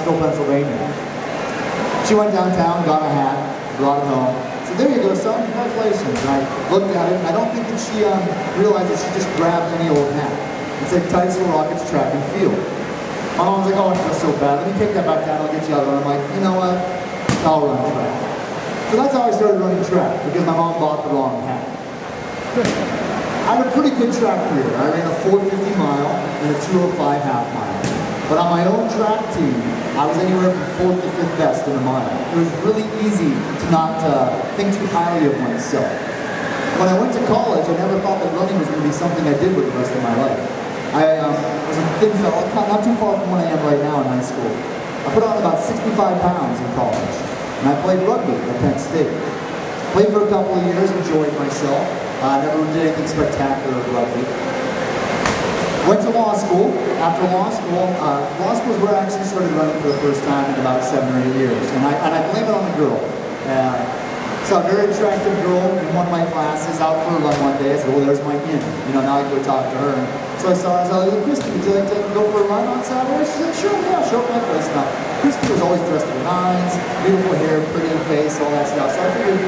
Pittsburgh, Pennsylvania. She went downtown, got a hat, brought it home. So there you go, son, congratulations. And I looked at it, and I don't think that she realized that she just grabbed any old hat. It said Titusville Rockets Track and Field. My mom was like, oh, I feel so bad. Let me take that back down, I'll get you out of it. I'm like, you know what? I'll run track. So that's how I started running track, because my mom bought the wrong hat. I had a pretty good track career. I ran a 450 mile and a 205 half mile. But on my own track team, I was anywhere from 4th to 5th best in a mile. It was really easy to not think too highly of myself. When I went to college, I never thought that running was going to be something I did with the rest of my life. I was a thin fellow, not too far from what I am right now in high school. I put on about 65 pounds in college, and I played rugby at Penn State. Played for a couple of years, enjoyed myself. Never did anything spectacular with rugby. Went to law school. After law school is where I actually started running for the first time in about 7 or 8 years. And I blame it on the girl. Saw a very attractive girl in one of my classes out for a run one day. I said, well, there's my in. You know, now I can go talk to her. So I saw her, I was like, Christy, would you like to go for a run on Saturday? She said, sure, yeah, show up my place. Now, Christy was always dressed in nines, beautiful hair, pretty face, all that stuff. So I figured,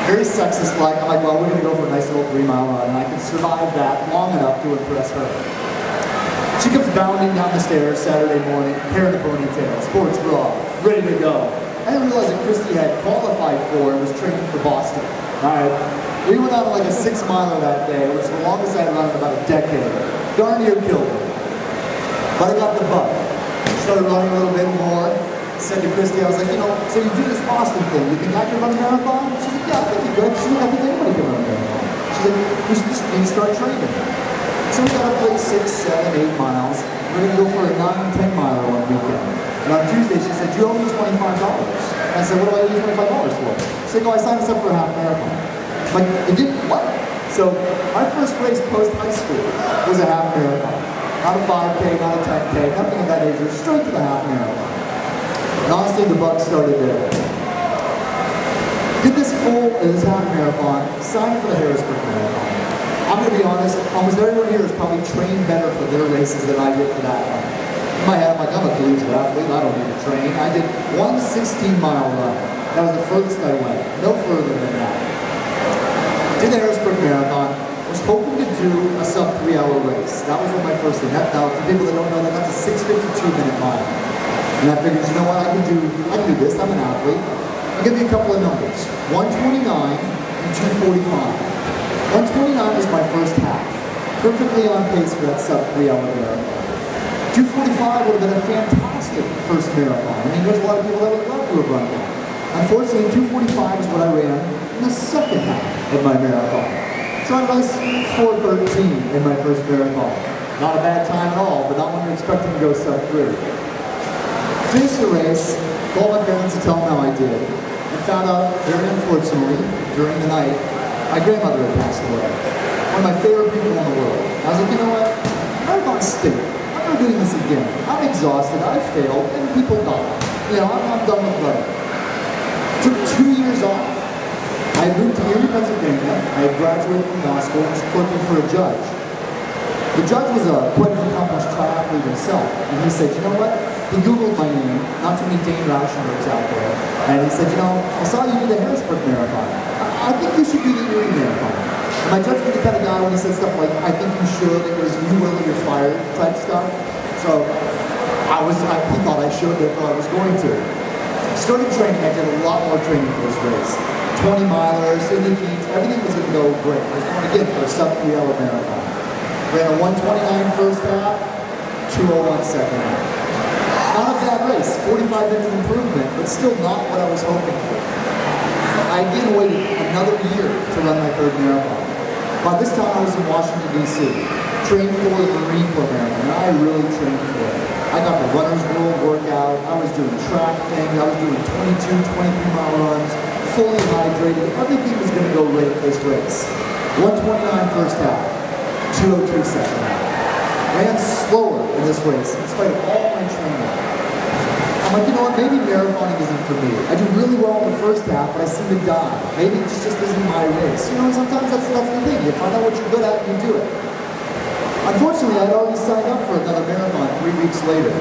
very sexist-like, I'm like, well, we're going to go for a nice little 3-mile run, and I can survive that long enough to impress her. She comes bounding down the stairs Saturday morning, hair in a ponytail, sports bra, ready to go. I didn't realize that Christy had qualified for and was training for Boston. Alright, we went out on like a 6-miler that day. It was the longest I had run in about a decade. Darn near killed me. But I got the bug. Started running a little bit more. Said to Christy, I was like, you know, so you do this Boston thing. You think I can run a marathon? She's like, yeah, I think you could. She's like, I think anybody can run a marathon. She's like, we should just need to start training. So we got up like 6, 7, 8 miles. We're going to go for a 9, 10 miler one weekend. And on Tuesday, she said, you owe me $25. And I said, what do I owe you $25 for? She said, oh, I signed us up for a half marathon. I'm like, you did what? So my first race post-high school was a half marathon. Not a 5K, not a 10K, nothing of that age. It was straight to the half marathon. And honestly, the buck started there. Did this half marathon, signed for the Harrisburg Marathon. I'm going to be honest, almost everyone here has probably trained better for their races than I did for that one. In my head, I'm like, I'm a collegiate athlete, I don't need to train. I did one 16-mile run. That was the furthest I went, no further than that. Did the Harrisburg Marathon, was hoping to do a sub 3-hour race. That was my first thing. Now, for people that don't know, that's a 6:52-minute mile. And I figured, you know what, I can do this, I'm an athlete. I'll give you a couple of numbers. 129 and 245. 129 was my first half. Perfectly on pace for that sub 3-hour marathon. 245 would have been a fantastic first marathon. I mean, there's a lot of people that would love to have run that. Unfortunately, 245 is what I ran in the second half of my marathon. So I was 4:13 in my first marathon. Not a bad time at all, but not when you're expecting to go sub 3. Finished the race, called my parents to tell them how I did, and found out, very unfortunately, during the night, my grandmother had passed away. One of my favorite people in the world. I was like, you know what? Marathons stink. I'm not doing this again. I'm exhausted. I failed, and people die. You know, I'm done with running. Took 2 years off. I had moved to Erie, Pennsylvania. I had graduated from law school and was working for a judge. The judge was quite an accomplished triathlete himself, and he said, you know what? He Googled my name, not too many Dane Rauschenbergs out there, and he said, you know, I saw you do the Harrisburg Marathon. I think you should do the Erie Marathon. And my judge was the kind of guy when he said stuff like, I think you should, it was you will or you're fired type stuff. So he thought I should, therefore I was going to. Started training, I did a lot more training for this race. 20 milers, in the heat, everything was going to go great. I was going again for a sub 3-hour marathon. Ran a 129 first half, 201 second half. Not a bad race, 45-minute improvement, but still not what I was hoping for. I again waited another year to run my third marathon. By this time I was in Washington, D.C., trained for the Marine Corps Marathon, and I really trained for it. I got the Runner's World workout, I was doing track things, I was doing 22, 23-mile runs, fully hydrated, everything was going to go right for this race. 129 first half, 202 second half. Ran slower in this race in spite of all my training. I'm like, you know what, maybe marathoning isn't for me. I do really well in the first half, but I seem to die. Maybe it just isn't my race. You know, sometimes that's the thing. You find out what you're good at and you do it. Unfortunately, I'd already signed up for another marathon 3 weeks later.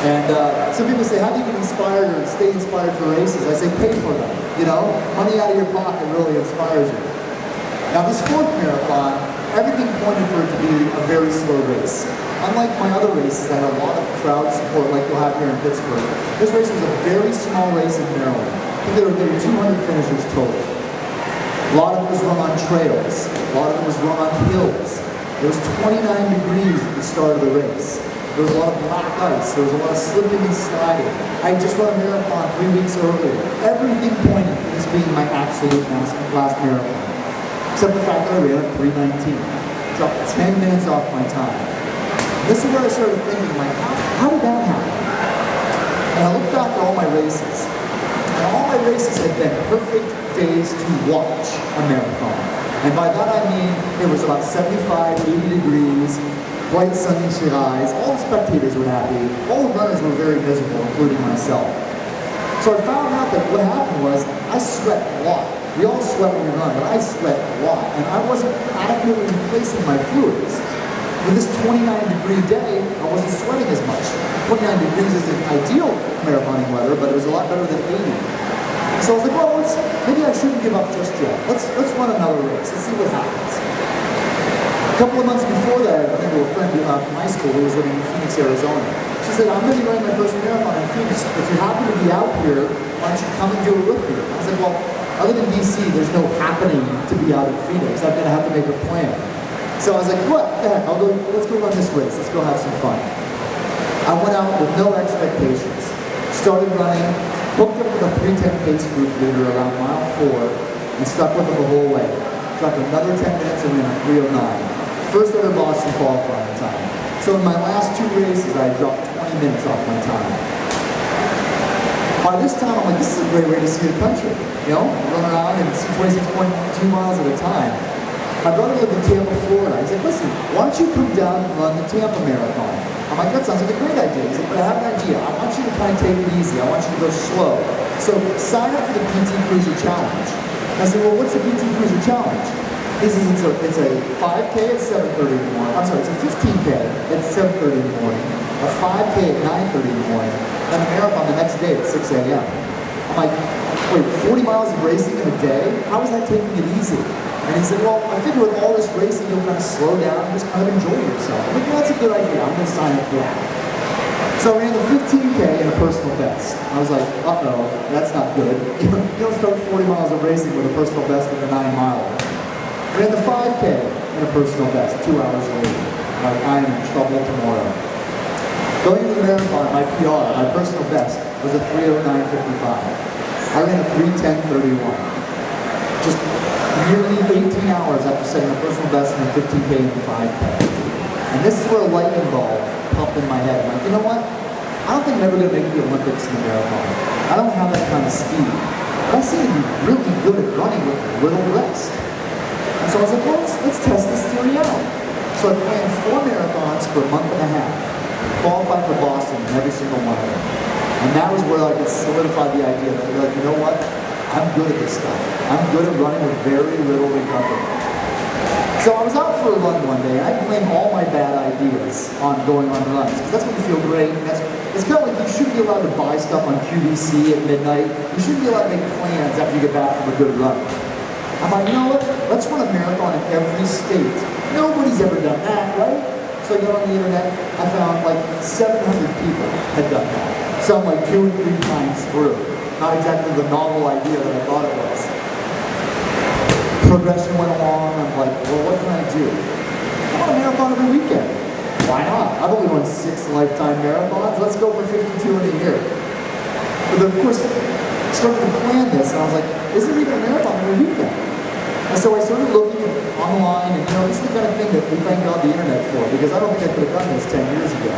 And some people say, how do you get inspired or stay inspired for races? I say, pay for them. You know, money out of your pocket really inspires you. Now this fourth marathon, everything pointed for it to be a very slow race. Unlike my other races that had a lot of crowd support like you'll have here in Pittsburgh, this race was a very small race in Maryland. I think there were maybe 200 finishers total. A lot of it was run on trails. A lot of it was run on hills. It was 29 degrees at the start of the race. There was a lot of black ice. There was a lot of slipping and sliding. I just run a marathon 3 weeks earlier. Everything pointed to this being my absolute last marathon. Except the fact that I ran at 3:19. Dropped 10 minutes off my time. This is where I started thinking, like, how did that happen? And I looked back at all my races. And all my races had been perfect days to watch a marathon. And by that I mean it was about 75, 80 degrees, bright sunny skies, all the spectators were happy, all the runners were very miserable, including myself. So I found out that what happened was I sweat a lot. We all sweat when we run, but I sweat a lot, and I wasn't adequately replacing my fluids. With this 29-degree day, I wasn't sweating as much. 29 degrees isn't ideal marathoning weather, but it was a lot better than 80. So I was like, well, maybe I shouldn't give up just yet. Let's run another race. Let's see what happens. A couple of months before that, I went to a friend from high school who was living in Phoenix, Arizona. She said, I'm going to be running my first marathon in Phoenix. If you happen to be out here, why don't you come and do it with me? I said, well, other than DC, there's no happening to be out in Phoenix. I'm going to have to make a plan. So I was like, what the heck, let's go run this race. Let's go have some fun. I went out with no expectations. Started running, hooked up with a 3:10 pace group leader around mile 4, and stuck with him the whole way. Dropped another 10 minutes and ran a 3:09. First ever Boston qualifying time. So in my last 2 races, I dropped 20 minutes off my time. By this time, I'm like, this is a great way to see the country. You know, run around and see 26.2 miles at a time. My brother lived in Tampa, Florida. He's like, listen, why don't you come down and run the Tampa Marathon? I'm like, that sounds like a great idea. He's like, but I have an idea. I want you to kind of take it easy. I want you to go slow. So sign up for the PT Cruiser Challenge. I said, well, what's the PT Cruiser Challenge? He says it's a 5K at 7:30 in the morning. I'm sorry, it's a 15K at 7:30 in the morning, a 5K at 9:30 in the morning, and a marathon the next day at 6 a.m. I'm like, wait, 40 miles of racing in a day? How is that taking it easy? And he said, well, I figure with all this racing, you'll kind of slow down and just kind of enjoy yourself. I'm like, well, that's a good idea. I'm going to sign up for that. So I ran the 15K in a personal best. I was like, uh-oh, that's not good. You don't start 40 miles of racing with a personal best in a 9-miler. Ran the 5K in a personal best 2 hours later. Like, I am in trouble tomorrow. Going into the marathon, my PR, my personal best, was a 3:09:55. I ran a 3:10:31. Just nearly 18 hours after setting a personal best in the 15K and the 5K. And this is where a lightning ball popped in my head. I'm like, you know what? I don't think I'm ever going to make the Olympics in the marathon. I don't have that kind of speed. But I seem to be really good at running with little rest. And so I was like, well, let's test this theory out. So I planned 4 marathons for a month and a half. Qualified for Boston in every single one of them. And that was where I could solidify the idea that you're like, you know what? I'm good at this stuff. I'm good at running with very little recovery. So I was out for a run one day, and I blamed all my bad ideas on going on runs, because that's when you feel great. And it's kind of like you shouldn't be allowed to buy stuff on QVC at midnight. You shouldn't be allowed to make plans after you get back from a good run. I thought, you know what? Let's run a marathon in every state. Nobody's ever done that, right? So I got on the internet, I found like 700 people had done that. Some like 2 or 3 times through. Not exactly the novel idea that I thought it was. Progression went along, I'm like, well, what can I do? I want a marathon every weekend. Why not? I've only run 6 lifetime marathons. Let's go for 52 in a year. But then, of course, I started to plan this, and I was like, is there even a marathon every weekend? And so I started looking online, and this is the kind of thing that we thank God the internet for, because I don't think I could have done this 10 years ago.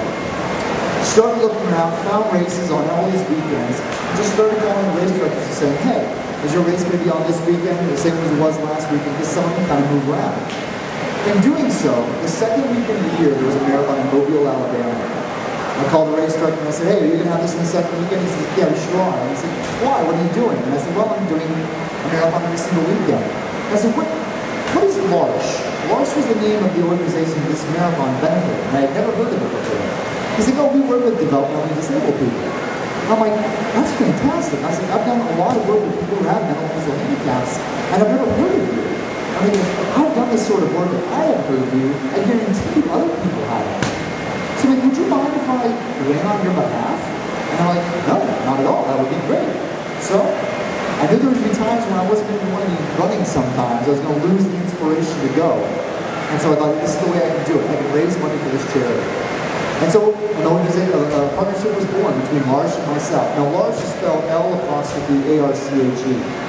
Started looking around, found races on all these weekends, and just started calling race directors and saying, hey, is your race going to be on this weekend, the same as it was last weekend, because some of them kind of move around. In doing so, the second weekend of the year, there was a marathon in Mobile, Alabama. I called the race director and I said, hey, are you going to have this in the second weekend? He said, yeah, we sure are. And he said, why? What are you doing? And I said, well, I'm doing a marathon every single weekend. And I said, what is LARCH? LARCH was the name of the organization this marathon benefited, and I had never heard of it before. He's like, oh, we work with developmentally disabled people. I'm like, that's fantastic. I said, I've done a lot of work with people who have mental and physical handicaps, and I've never heard of you. I mean, if I've done this sort of work and I haven't heard of you, I guarantee you other people haven't. So I'm like, would you mind if I ran on your behalf? And I'm like, no, not at all. That would be great. So I knew there would be times when I wasn't going to want to be running sometimes. I was going to lose the inspiration to go. And so I thought, this is the way I can do it. I can raise money for this charity. And so a partnership was born between L'Arche and myself. Now, L'Arche is spelled L''ARCHE.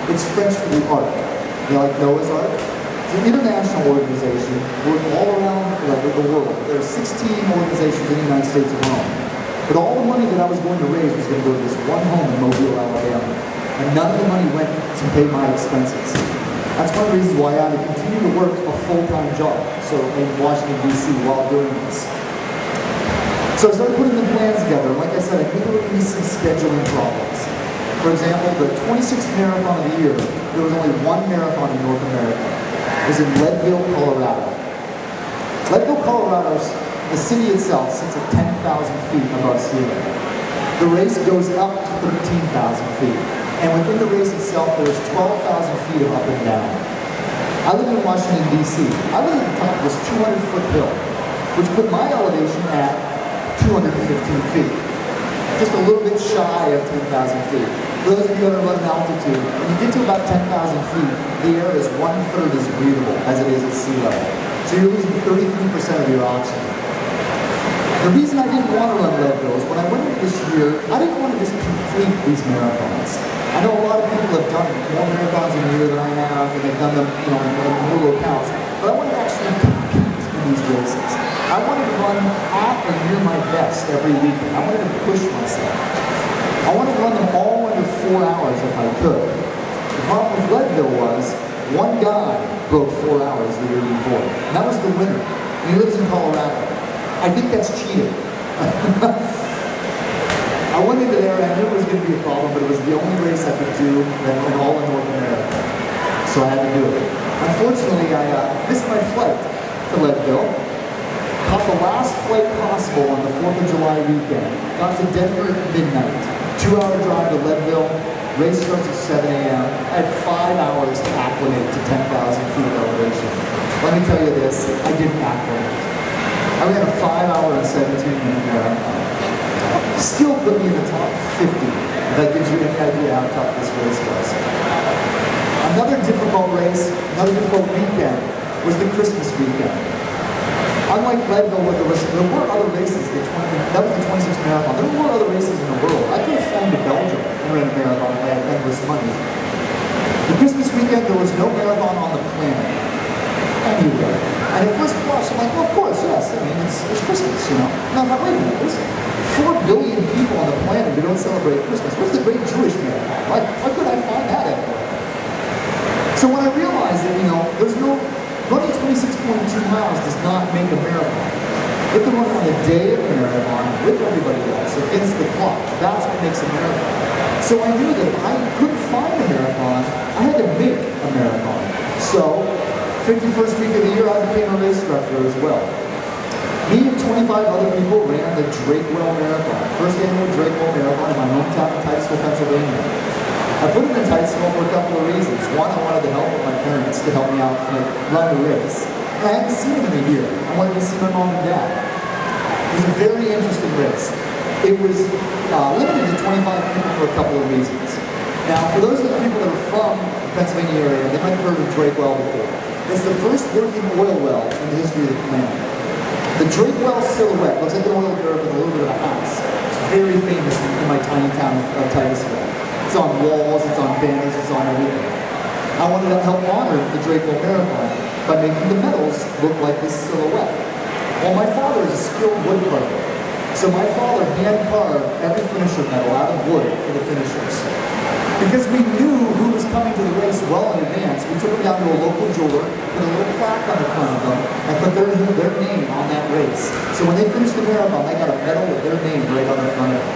It's French for the Ark. You know, like Noah's Ark? It's an international organization working all around the world. There are 16 organizations in the United States alone. But all the money that I was going to raise was going to go to this one home in Mobile, Alabama. And none of the money went to pay my expenses. That's one of the reasons why I had to continue to work a full-time job in Washington, D.C. while doing this. So I started putting the plans together. Like I said, I knew there would be some scheduling problems. For example, the 26th marathon of the year, there was only one marathon in North America. It was in Leadville, Colorado. Leadville, Colorado, the city itself sits at 10,000 feet above sea level. The race goes up to 13,000 feet. And within the race itself, there's 12,000 feet of up and down. I live in Washington, D.C. I live at the top of this 200-foot hill, which put my elevation at 215 feet. Just a little bit shy of 10,000 feet. For those of you who ever run in altitude, when you get to about 10,000 feet, the air is 1/3 as breathable as it is at sea level. So you're losing 33% of your oxygen. The reason I didn't want to run Leadville is when I went into this year, I didn't want to just complete these marathons. I know a lot of people have done more marathons in a year than I have, and they've done them, in more locales. But I wanted to actually compete in these races. I wanted to run at or near my best every weekend. I wanted to push myself. I wanted to run them all under 4 hours if I could. The problem with Leadville was one guy broke 4 hours the year before. And that was the winner. And he lives in Colorado. I think that's cheating. I went into there and I knew it was going to be a problem, but it was the only race I could do in all of North America. So I had to do it. Unfortunately, I missed my flight to Leadville. Caught the last flight possible on the 4th of July weekend. Got to Denver at midnight. 2-hour drive to Leadville. Race starts at 7 a.m. I had 5 hours to acclimate to 10,000 feet of elevation. Let me tell you this, I didn't acclimate. I ran a 5-hour and 17-minute marathon. Still put me in the top 50. If that gives you any idea how tough this race was. Another difficult race, another difficult weekend was the Christmas weekend. Unlike Leadville, where there were other races, that was the 26th marathon. There were other races in the world. I could have flown to Belgium and ran a marathon if I had endless money. The Christmas weekend, there was no marathon on the planet. Anywhere. And at first blush, I'm like, well, of course, yes. I mean, it's Christmas, Now, I'm like, wait a minute, there's 4 billion people on the planet who don't celebrate Christmas. Where's the great Jewish marathon? Why couldn't I find that anywhere? So when I realized that, there's running 26.2 miles does not make a marathon. You have to run on the day of the marathon with everybody else against the clock. That's what makes a marathon. So I knew that if I couldn't find a marathon, I had to make a marathon. So 51st week of the year, I became a race instructor as well. Me and 25 other people ran the Drakewell Marathon, first annual Drakewell Marathon in my hometown of Titusville, Pennsylvania. I put it in Titusville for a couple of reasons. One, I wanted the help of my parents to help me out run the race. And I hadn't seen them in a year. I wanted to see my mom and dad. It was a very interesting race. It was limited to 25 people for a couple of reasons. Now, for those of the people that are from the Pennsylvania area, they might have heard of Drakewell before. It's the first working oil well in the history of the planet. The Drakewell silhouette looks like an oil derrick with a little bit of a house. It's very famous in my tiny town of Titusville. It's on walls, it's on banners, it's on everything. I wanted to help honor the Drakewell Marathon by making the medals look like this silhouette. Well, my father is a skilled wood carver. So my father hand-carved every finisher medal out of wood for the finishers. Because we knew who was coming to the race well in advance, we took them down to a local jeweler, put a little plaque on the front of them, and put their name on that race. So when they finished the marathon, they got a medal with their name right on the front of it.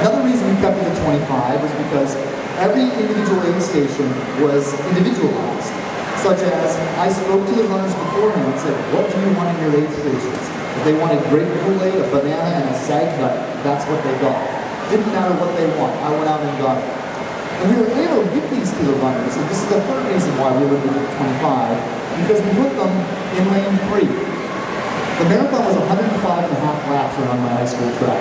Another reason we kept it at 25 was because every individual aid station was individualized. such as I spoke to the runners beforehand and said, what do you want in your aid stations? If they wanted grape Kool-Aid, a banana, and a sag nut, that's what they got. Didn't matter what they want. I went out and got it. And we were able to give these to the runners, and this is the third reason why we limited it to 25, because we put them in lane 3. The marathon was 105.5 laps around my high school track.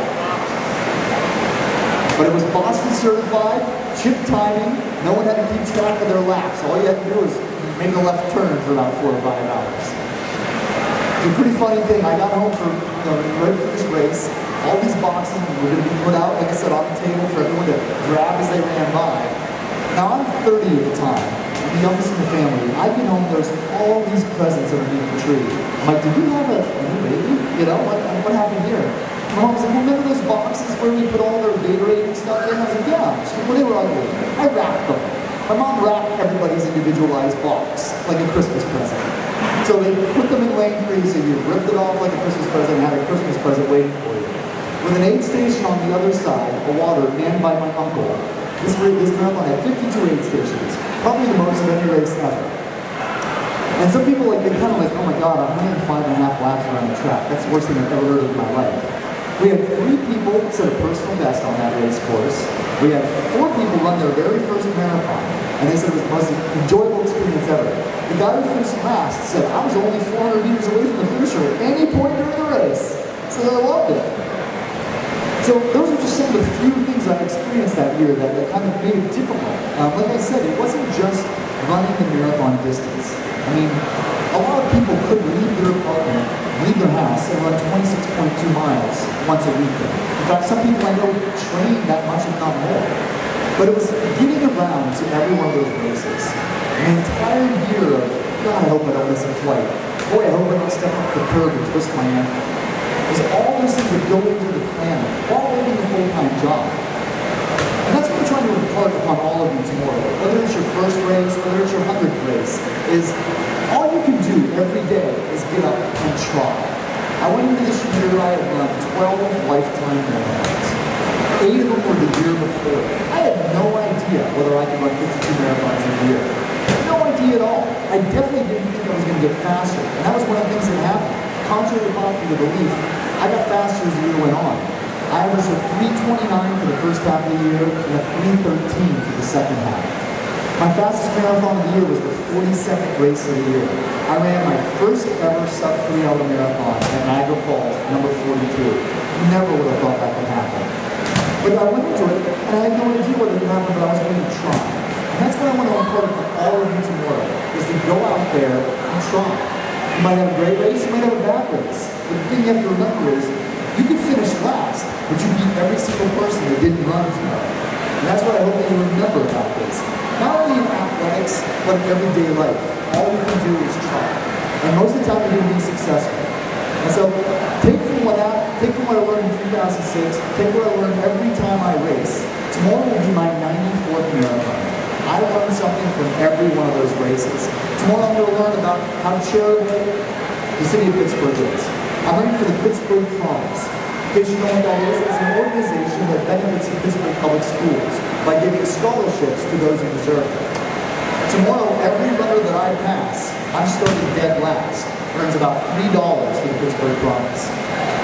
But it was Boston certified, chip timing, no one had to keep track of their laps. All you had to do was make a left turn for about 4 or 5 hours. It's a pretty funny thing. I got home from, right for this race. All these boxes were going to be put out, like I said, on the table for everyone to grab as they ran by. Now I'm 30 at the time, the youngest in the family. I get home, there's all these presents underneath the tree. I'm like, did you have a new baby? You know, what happened here? My mom was like, remember those boxes where we put all their Gatorade and stuff in? I was like, yeah. She said, well, they were ugly. I wrapped them. My mom wrapped everybody's individualized box, like a Christmas present. So they put them in lane 3, so you ripped it off like a Christmas present and had a Christmas present waiting for you. With an aid station on the other side, a water manned by my uncle, this marathon had 52 aid stations, probably the most of any race ever. And some people, they're kind of like, oh my God, 105.5 laps around the track. That's the worst thing I've ever heard in my life. We had 3 people set a personal best on that race course. We had 4 people run their very first marathon, and they said it was the most enjoyable experience ever. The guy who finished last said, I was only 400 meters away from the finisher at any point during the race. So I loved it. So those are just some of the few things I experienced that year that kind of made it difficult. Like I said, it wasn't just running the marathon distance. I mean, a lot of people could leave their apartment, leave their house, and run 26.2 miles once a weekend. In fact, some people I know train that much, if not more. But it was getting around to every one of those races. An entire year of, God, I hope I don't miss a flight. Boy, I hope I don't step up the curb and twist my ankle. There's all those things that go into the planning, while living a full-time job. And that's what I'm trying to impart upon all of you tomorrow. Whether it's your first race, whether it's your 100th race, is all you can do every day is get up and try. I went into this year, I had run 12 lifetime marathons. 8 of them were the year before. I had no idea whether I could run 52 marathons in a year. No idea at all. I definitely didn't think I was going to get faster. And that was one of the things that happened. Contrary to popular belief, I got faster as the year went on. I averaged a 3:29 for the first half of the year and a 3:13 for the second half. My fastest marathon of the year was the 42nd race of the year. I ran my first ever sub-3 hour marathon at Niagara Falls, number 42. Never would have thought that could happen. But I went into it, and I had no idea what would happen, but I was going to try. And that's what I want to impart on all of you tomorrow, is to go out there and try. You might have a great race, you might have a bad race. But the thing you have to remember is, you could finish last, but you beat every single person that didn't run tomorrow. And that's what I hope that you remember about this. Not only in athletics, but in everyday life. All you can do is try. And most of the time you're going to be successful. And so, take from what I learned in 2006, take what I learned every time I race. Tomorrow will be my 94th marathon. I learned something from every one of those races. Tomorrow I'm going to learn about how charitable the city of Pittsburgh is. I'm running for the Pittsburgh Promise. In case you know what that is, it's an organization that benefits the Pittsburgh public schools by giving scholarships to those who deserve it. Tomorrow, every runner that I pass, I'm starting dead last, earns about $3 for the Pittsburgh Promise.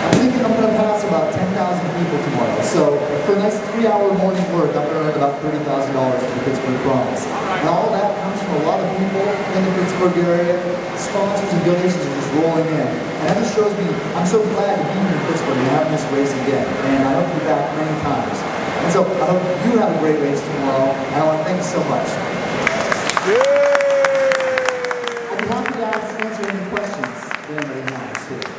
I'm thinking I'm going to pass about 10,000 people tomorrow. So for a nice 3-hour morning work, I'm going to earn about $30,000 for the Pittsburgh Promise. And all that comes from a lot of people in the Pittsburgh area. Sponsors and donations are just rolling in. And that just shows me I'm so glad to be here in Pittsburgh and having this race again. And I hope you're back many times. And so I hope you have a great race tomorrow. And I want to thank you so much. I'd be happy to answer any questions that anybody has here.